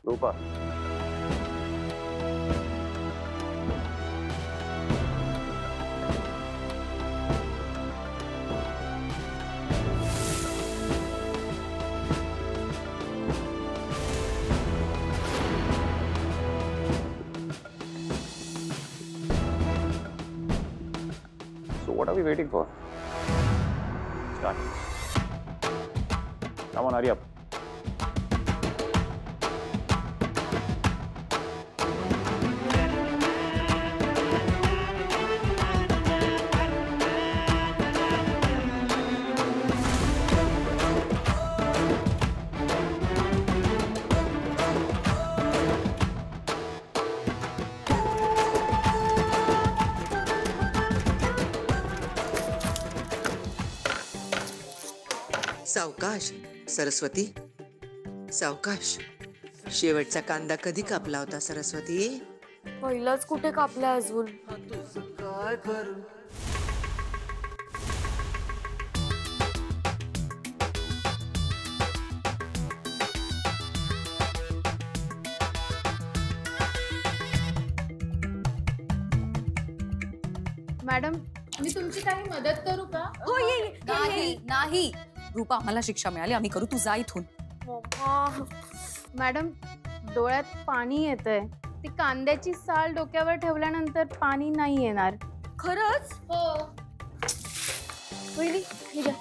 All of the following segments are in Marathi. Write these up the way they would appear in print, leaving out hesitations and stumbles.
Rupa, so what are we waiting for? Start. Come on, hurry up. सावकाश सरस्वती, सावकाश. शेवटचा कांदा कधी कापला होता सरस्वती? पहिलाच कुठे कापला अजून? काय करू? मॅडम, मी तुमची काही मदत करू का? हो, ये. नाही नाही रूपा, आम्हाला शिक्षा मिळाली, आम्ही करू, तू जा इथून. मॅडम, डोळ्यात पाणी येतंय. ती कांद्याची साल डोक्यावर ठेवल्यानंतर पाणी नाही येणार. खरंच? हो. वहिनी, हे घ्या.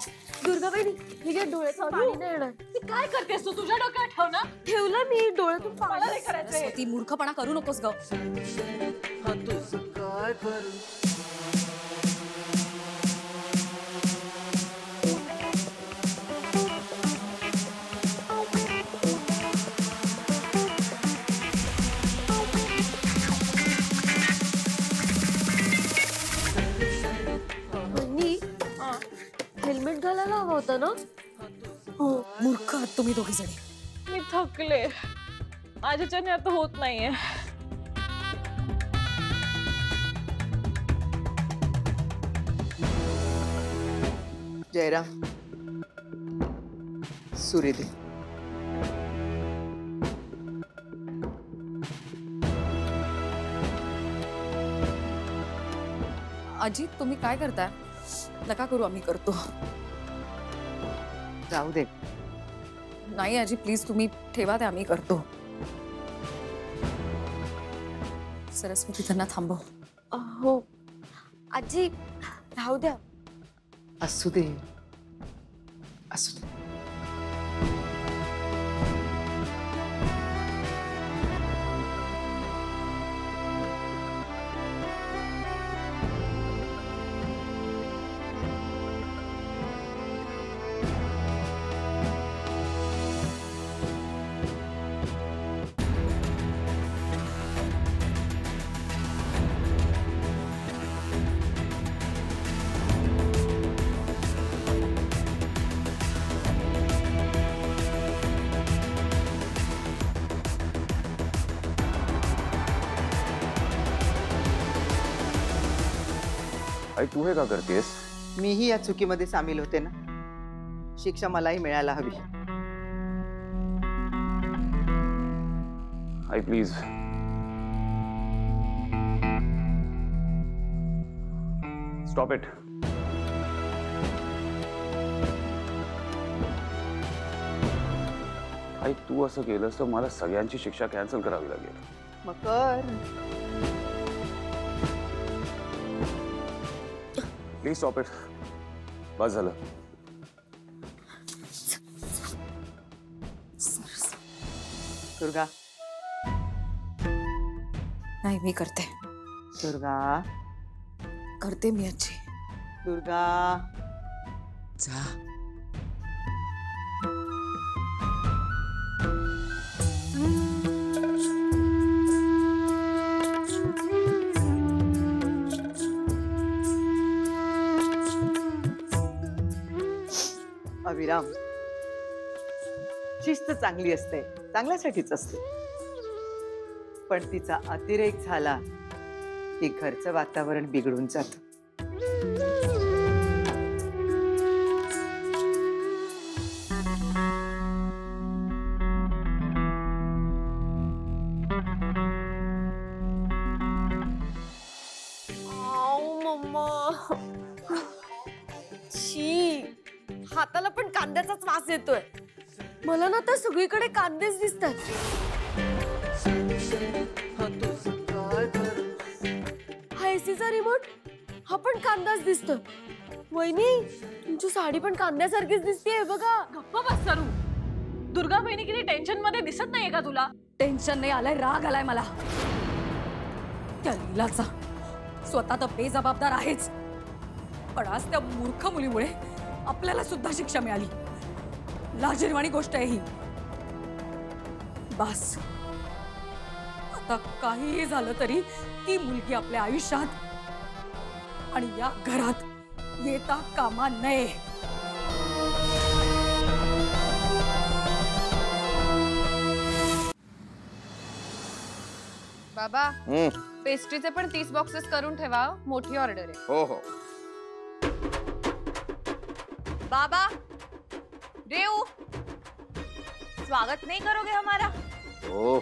दुर्गा वहिनी, हे घ्या, डोळ्यात पाणी नाही येणार. ती काय करतेस तू? तुझ्या डोक्यात ठेव ना. ठेवलं मी, डोळ्यातून पाणी नाही सरस्वती, मूर्खपणा करू नकोस ग. काय करू? हेल्मेट घालायला हवा होता ना? हो, मूर्ख आहात तुम्ही दोघी जणी. मी थकले, माझ्याच्याने आता होत नाहीये. जयराम, सुरी दे. अजित, तुम्ही काय करताय? नका करू, आम्ही करतो. जाऊ दे. नाही आजी, प्लीज तुम्ही ठेवा, ते आम्ही करतो. सरस्वती, त्यांना थांबव. हो आजी, राहू द्या. असू दे, असू दे. आई, तू हे का करतेस? मीही या चुकीमध्ये सामील होते ना. शिक्षा मलाही मिळायला हवी. आई प्लीज. Stop it. आई, तू असं केलंस तर मला सगळ्यांची शिक्षा कॅन्सल करावी लागेल. मग कर. Please stop it. बस झालं. दुर्गा, नाही, मी करते. दुर्गा, करते मी आजी. दुर्गा, जा. अभिराम, शिस्त चांगली असते, चांगल्यासाठीच असते. पण तिचा अतिरेक झाला की घरचं वातावरण बिघडून जातं. हाताला पण कांद्याचाच वास येतोय. मला ना तर सगळीकडे कांदेच दिसतात. हा एसीचा रिमोट, हा पण कांदाच दिसतो. वहिनी, तुमची साडी पण कांद्यासारखीच दिसतेय बघा. गप्प बस सरू. दुर्गा बहिणी किती टेन्शन मध्ये दिसत नाहीये का तुला? टेन्शन नाही आलंय, राग आलाय मला. त्या लीलाचा स्वतः तर बेजबाबदार आहेच, पण आज त्या मूर्ख मुलीमुळे आपल्याला सुद्धा शिक्षा मिळाली. लाजिरवाणी गोष्ट आहे ही. बस आता काहीही झालं तरी ती मुलगी आपल्या आयुष्यात आणि या घरात येता कामा नये. बाबा, पेस्ट्रीचे पण 30 बॉक्सेस करून ठेवा, मोठी ऑर्डर आहे. हो हो. बाबा, रेऊ, स्वागत नहीं करोगे हमारा? हो,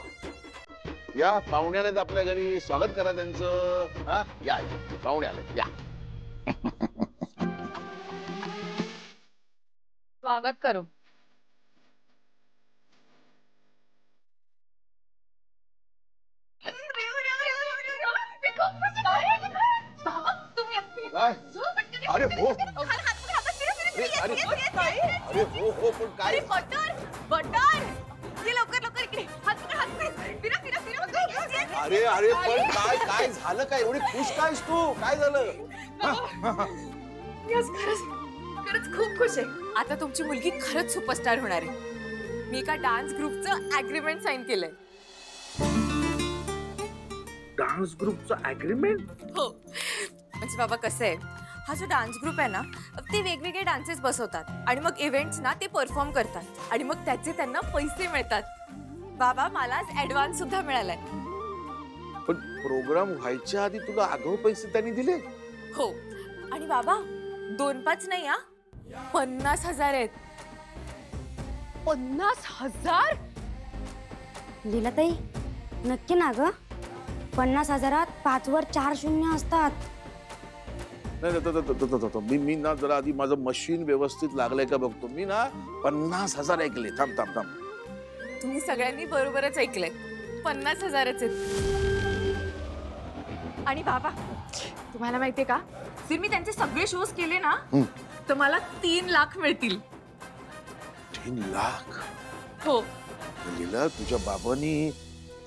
या पाहुणे आलेत आपल्या घरी, स्वागत करा त्यांचं. हा, या पाहुणे आलेत, या. स्वागत करू. काय? अरे हो, अरे हो हो, पण काय? बटर, ये लवकर लवकर इकडे. हात पकड, हात पकड. फिरा फिरा फिरा. अरे अरे, पण काय काय झालं? काय एवढी खुश कायस तू? काय झालं? खरंच खूप खुश आहे. आता तुमची मुलगी खरंच सुपरस्टार होणार आहे. मी एका डान्स ग्रुपचं अग्रीमेंट साइन केलंय. डान्स ग्रुपचं अग्रीमेंट? हो, म्हणजे बाबा कसं आहे, हा जो डान्स ग्रुप आहे ना, ते वेगवेगळे डान्सेस बसवतात आणि मग इव्हेंट्स ना ते परफॉर्म करतात आणि मग त्याचे त्यांना पैसे मिळतात. बाबा, मला ऍडव्हान्स सुद्धा मिळालाय. पण प्रोग्राम व्हायच्या आधी तुला आगाऊ पैसे त्यांनी दिले? हो, आणि बाबा 2-5 नाही, 50,000 आहेत. 50,000? लीलाताई, नक्की ना ग? 50,000 5 वर 4 शून्य असतात. नाही, मी ना जरा आधी माझं मशीन व्यवस्थित लागलंय का बघतो. मी ना 50,000 ऐकले. थांब थांब थांब. तुम्ही सगळ्यांनी बरोबरच ऐकलंय, 50,000च आहेत. आणि बाबा, तुम्हाला माहितीये का, जर मी त्यांचे सगळे शोज केले ना तर मला 3 लाख मिळतील. 3 लाख? हो. लीला, तुझ्या बाबांनी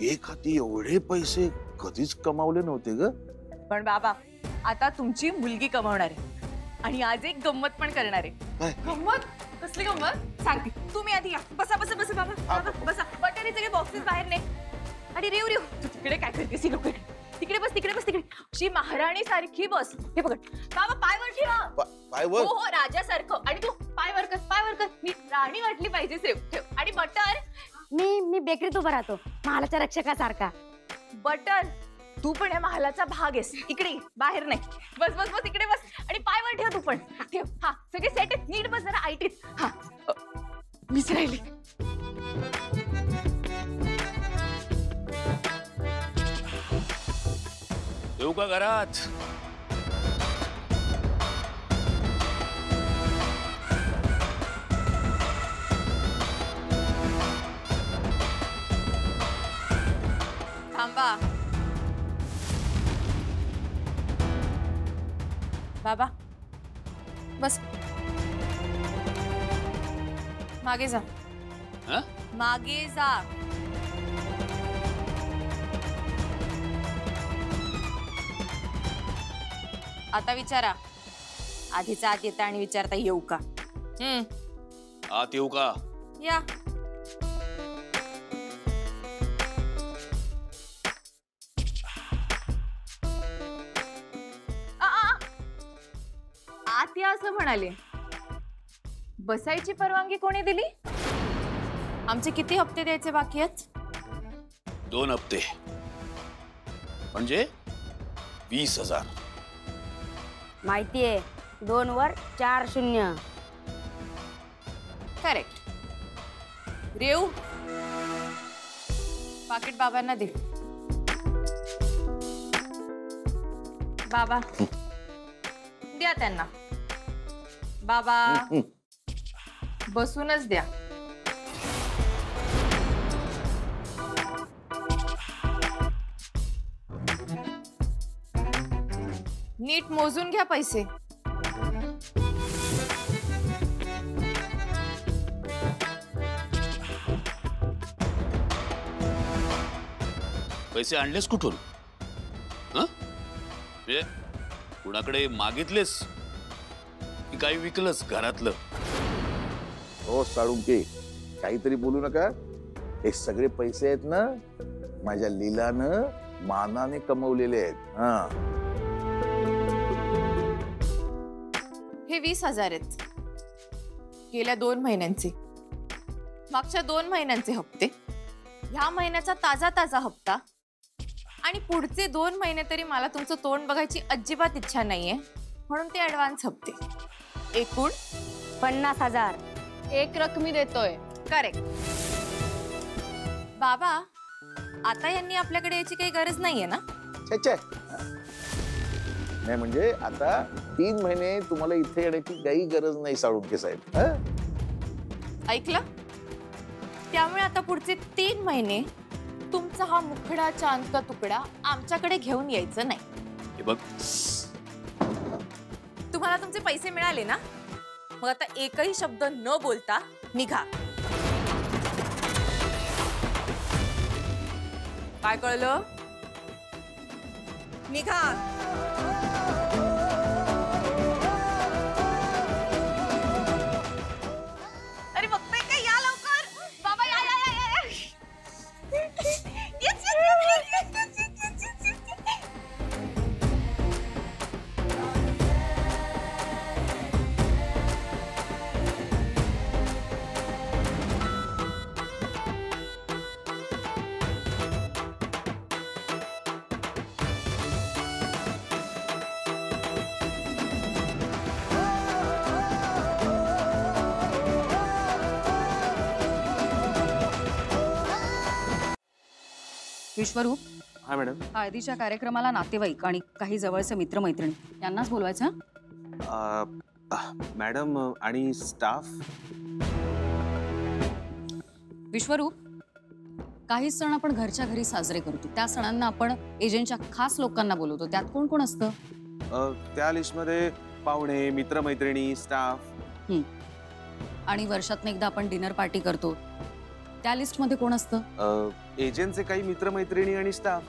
एक हाती एवढे पैसे कधीच कमावले नव्हते ग. पण बाबा, आता तुमची मुलगी कमावणार आहे आणि आज एक गंमत पण करणार आहे. काय? गंमत? कसली गंमत सांगते. तुम्ही आधी या. बसा बसा बसा बाबा, बाबा बसा. बटर, हे सगळे बॉक्सेस बाहेर ने. आणि रेव रेव, तू तिकडे काय करतेस? लोक तिकडे बस, तिकडे बस, तिकडे. शी महाराणी सारखी बस. हे पकड बाबा, पायवर ठेवा. पायवर? हो हो, राजासारखं. आणि तू पायवर कर, पायवर कर. मी राणी वाटली पाहिजे. रेव ठेव. आणि बटर, मी बेकरीत उभा राहतो, महालाच्या रक्षकासारखा. बटर, तू पण या महालाचा भाग आहेस. इकडे बाहेर नाही. बस बस बस, इकडे बस. आणि पायवर ठेव तू पण. ठेव. हा, सगळे सेट आहेत. नीट बस जरा आयटीत. हा, मीच राहिली. येऊ का घरात? थांबा. बाबा, बस. मागे जा. हा? मागे जा. आता विचारा. आधीचा आत येता आणि विचारता येऊ का? आत येऊ का? या. आत या असं म्हणाले. बसायची परवानगी कोणी दिली? आमचे किती हप्ते द्यायचे बाकी आहेत? 2 हप्ते म्हणजे 20,000. माहितीये, 2 वर 4 शून्य. करेक्ट. रेऊ, पाकिट बाबांना दे. बाबा, द्या त्यांना. बाबा, बसूनच द्या. नीट मोजून घ्या पैसे. पैसे आणलेस कुठून? म्हणजे कुणाकडे मागितलेस की काही विकलंस घरातलं? हो साळुंके, काहीतरी बोलू नका. हे सगळे पैसे आहेत ना, माझ्या लीलानं मानाने कमवलेले आहेत. हा, हे 20,000 आहेत. गेल्या 2 महिन्यांचे, मागच्या 2 महिन्यांचे हप्ते, ह्या महिन्याचा ताजा ताजा हप्ता आणि पुढचे 2 महिने तरी मला तुमचं तोंड बघायची अजिबात इच्छा नाहीये, म्हणून ते ऍडव्हान्स हप्ते. एकूण 50,000. एक रकमी देतोय. करेक्ट. बाबा, आता यांनी आपल्याकडे याची काही गरज नाहीये ना? छे छे. नाही म्हणजे आता 3 महिने तुम्हाला इथे येण्याची काही गरज नाही साळुंके साहेब. ऐकलं? त्यामुळे आता पुढचे 3 महिने तुमचा हा मुखडा चांदका तुकडा आमच्याकडे घेऊन यायचं नाही. हे बघ, तुम्हाला तुमचे पैसे मिळाले ना, मग आता एकही शब्द न बोलता निघा. काय कळलं? निघा. अरे बघताय का? या लवकर बाबा, या या या या. Yes, yes. विश्वरूप, हा मॅडम. हळदीच्या कार्यक्रमाला नातेवाईक आणि काही जवळचे मित्रमैत्रिणी यांनाच बोलवायचं. मॅडम आणि स्टाफ. विश्वरूप, काही सण आपण घरच्या घरी साजरे करतो. त्या सणांना आपण एजंटच्या खास लोकांना बोलवतो. त्यात कोण कोण असतं? त्या लिस्टमध्ये पाहुणे, मित्रमैत्रिणी, स्टाफ. आणि वर्षातनं एकदा आपण डिनर पार्टी करतो. त्या लिस्टमध्ये कोण असतं? एजंटचे काही मित्रमैत्रिणी आणि स्टाफ.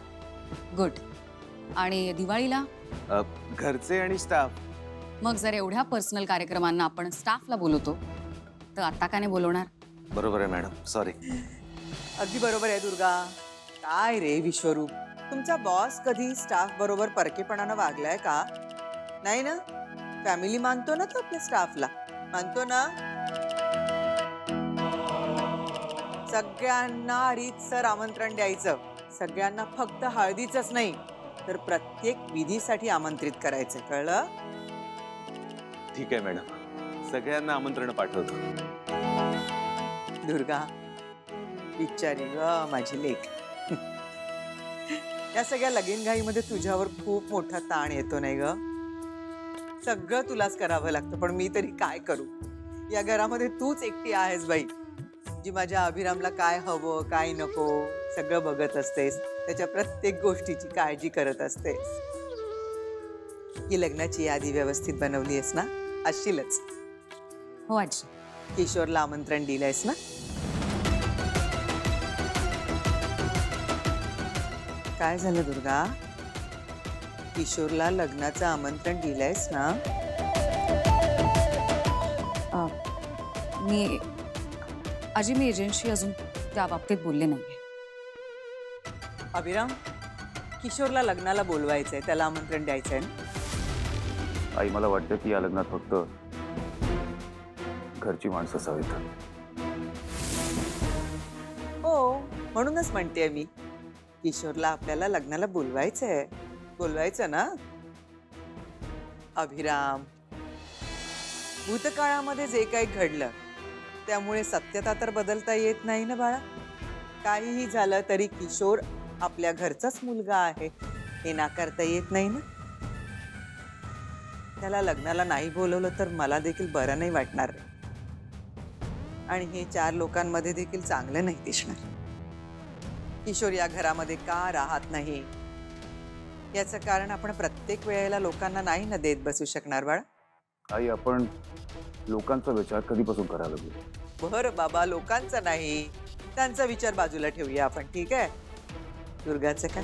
गुड. आणि दिवाळीला? घरचे आणि स्टाफ. मग जर एवढ्या पर्सनल कार्यक्रमांना आपण स्टाफला बोलवतो, तर आता का नाही बोलवणार? बरोबर आहे मॅडम, सॉरी. अगदी बरोबर आहे दुर्गा. काय रे विश्वरूप, तुमचा बॉस कधी स्टाफ बरोबर परकेपणानं वागलाय का? नाही ना? फॅमिली मानतो ना तो आपल्या स्टाफला, मानतो ना? सगळ्यांना रीतसर आमंत्रण द्यायचं. सगळ्यांना फक्त हळदीचंच नाही, तर प्रत्येक विधीसाठी आमंत्रित करायचं. कळलं? ठीक आहे मॅडम, सगळ्यांना आमंत्रण पाठवतो. दुर्गा, बिचारी ग माझी लेक. या सगळ्या लगीनघाईमध्ये तुझ्यावर खूप मोठा ताण येतो नाही ग? सगळं तुलाच करावं लागतं, पण मी तरी काय करू? या घरामध्ये तूच एकटी आहेस बाई, जी माझ्या अभिरामला काय हवं काय नको सगळं बघत असतेस, त्याच्या प्रत्येक गोष्टीची काळजी करत असतेस. ही लग्नाची यादी व्यवस्थित बनवली आहेस ना? असशीलच. हो आजी. किशोरला आमंत्रण दिलंयस ना? काय झालं दुर्गा? किशोरला लग्नाचं आमंत्रण दिलंयस ना? मी एजंटशी अजून त्या बाबतीत बोलले नाहीये. अभिराम, किशोरला लग्नाला बोलवायचंय, त्याला आमंत्रण द्यायचंय ना? आई, मला वाटतं की या लग्नात फक्त घरची माणसं असावीत. हो, म्हणूनच म्हणते मी, किशोरला आपल्याला लग्नाला बोलवायचंय. बोलवायचं ना? अभिराम, भूतकाळामध्ये जे काही घडलं त्यामुळे सत्यता तर बदलता येत नाही ना बाळा. काहीही झालं तरी किशोर आपल्या घरचाच मुलगा आहे हे नाकारता येत नाही ना. त्याला लग्नाला नाही बोलवलं तर मला देखील बरं नाही वाटणार. आणि हे 4 लोकांमध्ये देखील चांगलं नाही दिसणार. किशोर या घरामध्ये का राहत नाही याचं कारण आपण प्रत्येक वेळेला लोकांना नाही ना देत बसू शकणार बाळा. आई, आपण लोकांचा विचार कधीपासून करायला लागलो? बरं बाबा, लोकांचा नाही, त्यांचा विचार बाजूला ठेवूया आपण, ठीक आहे? दुर्गाचं काय?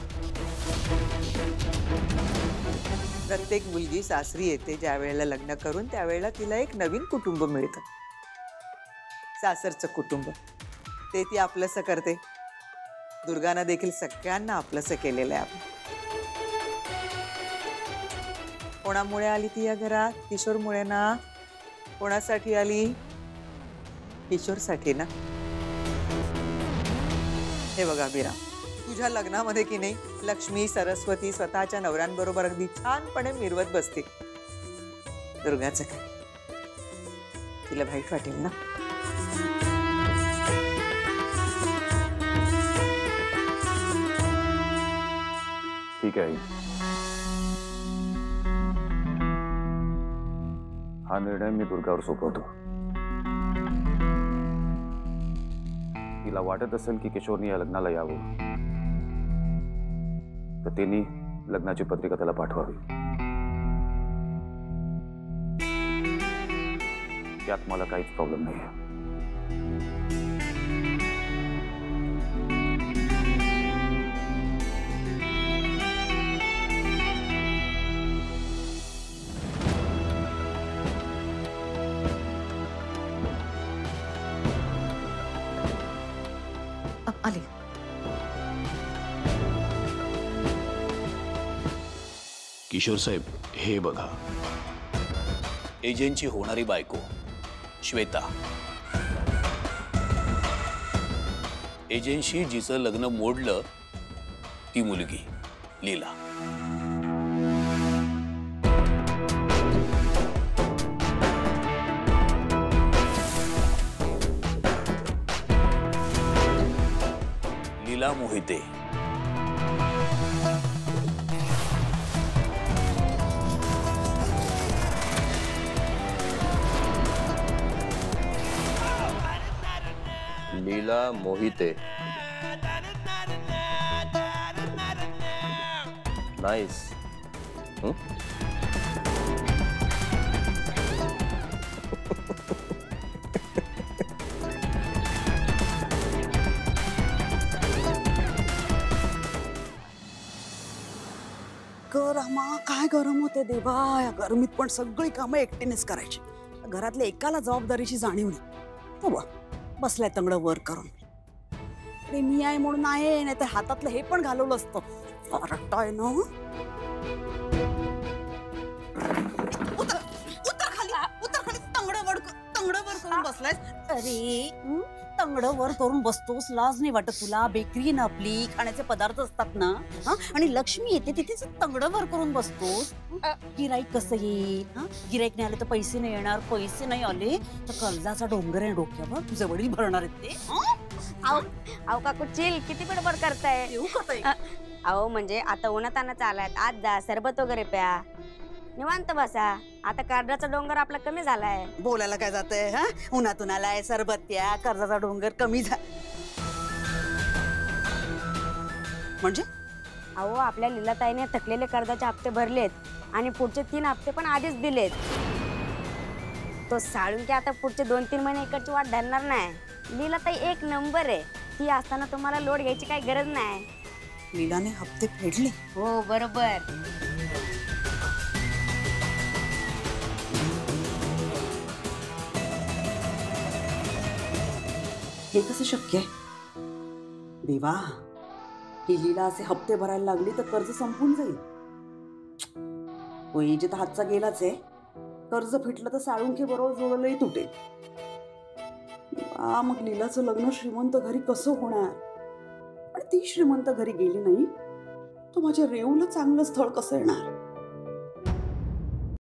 प्रत्येक मुलगी सासरी येते ज्या वेळेला लग्न करून, त्यावेळेला तिला एक नवीन कुटुंब मिळतं, सासरचं कुटुंब. ते ती आपलंसं करते. दुर्गानं देखील सगळ्यांना आपलंसं केलेलं आहे आपण. कोणामुळे आली ती या घरात? किशोरमुळे ना. कोणासाठी आली? किशोरसाठी ना. हे बघा अभिराम, तुझ्या लग्नामध्ये की नाही लक्ष्मी सरस्वती स्वतःच्या नवऱ्यांबरोबर अगदी छानपणे मिरवत बसते. दुर्गाचं काय? तिला वाईट वाटेल ना. ठीक आहे आई, हा निर्णय मी दुर्गावर सोपवतो. तिला वाटत असेल की किशोरने या लग्नाला यावं, तर त्यांनी लग्नाची पत्रिका त्याला पाठवावी. त्यात मला काहीच प्रॉब्लेम नाही आहे. आली. किशोर साहेब, हे बघा, एजंटची होणारी बायको श्वेता, एजंटशी जिचं लग्न मोडलं ती मुलगी लीला. लीला मोहिते. लीला मोहिते. नाइस. रमा काय गरम होते देवा. या गरमीत पण सगळी कामं एकटीनेच करायची. घरातल्या एकाला जबाबदारीची जाणीव नाही. हो बसलाय तंगड वर करून. अरे मी आहे म्हणून आहे, नाही तर हातातलं हे पण घालवलं असतं. रट्टाय ना. उतर खाली, उतर खाली. तंगड वर करून बसलाय. अरे तंगड वर करून बसतोस, लाज नाही वाटत तुला? बेकरी ना आपली, खाण्याचे पदार्थ असतात ना. आणि लक्ष्मी येते तिथेच तंगड वर करून बसतोस. गिराईक कसं येईल? गिराईक नाही आले तर पैसे नाही येणार. पैसे नाही आले तर कर्जाचा डोंगर आहे डोक्यावर. तुझे वडील भरणार आहेत ते. अहो काकू चिल, किती बडबड करताय? अहो म्हणजे आता उन्हातानाच आलाय, आज जा सरबत वगैरे प्या, निवांत बसा. आता कर्जाचा डोंगर आपला कमी झालाय. बोलायला काय जातंय? उन्हातून आलाय, सरबत प्या, कर्जाचा डोंगर कमी झाला म्हणजे? अहो आपल्या लीलाताईने थकलेले कर्जाचे हप्ते भरलेत आणि पुढचे 3 हप्ते पण आधीच दिलेत. तो साळुंके आता पुढचे 2-3 महिने इकडची वाट धरणार नाही. लीलाताई एक नंबर आहे. ती असताना तुम्हाला लोड घ्यायची काही गरज नाही. लीलाने हप्ते फेडले? हो बरोबर. हे कसं शक्य आहे देवा? ही लीला असे हप्ते भरायला लागली तर कर्ज संपून जाईल. वही तर हातचा गेलाच आहे. कर्ज फिटलं तर साळुंखे बरोबर जोडलंही तुटेल. मग लीलाचं लग्न श्रीमंत घरी कसं होणार? आणि ती श्रीमंत घरी गेली नाही तर माझ्या रेऊला चांगलं स्थळ कसं येणार?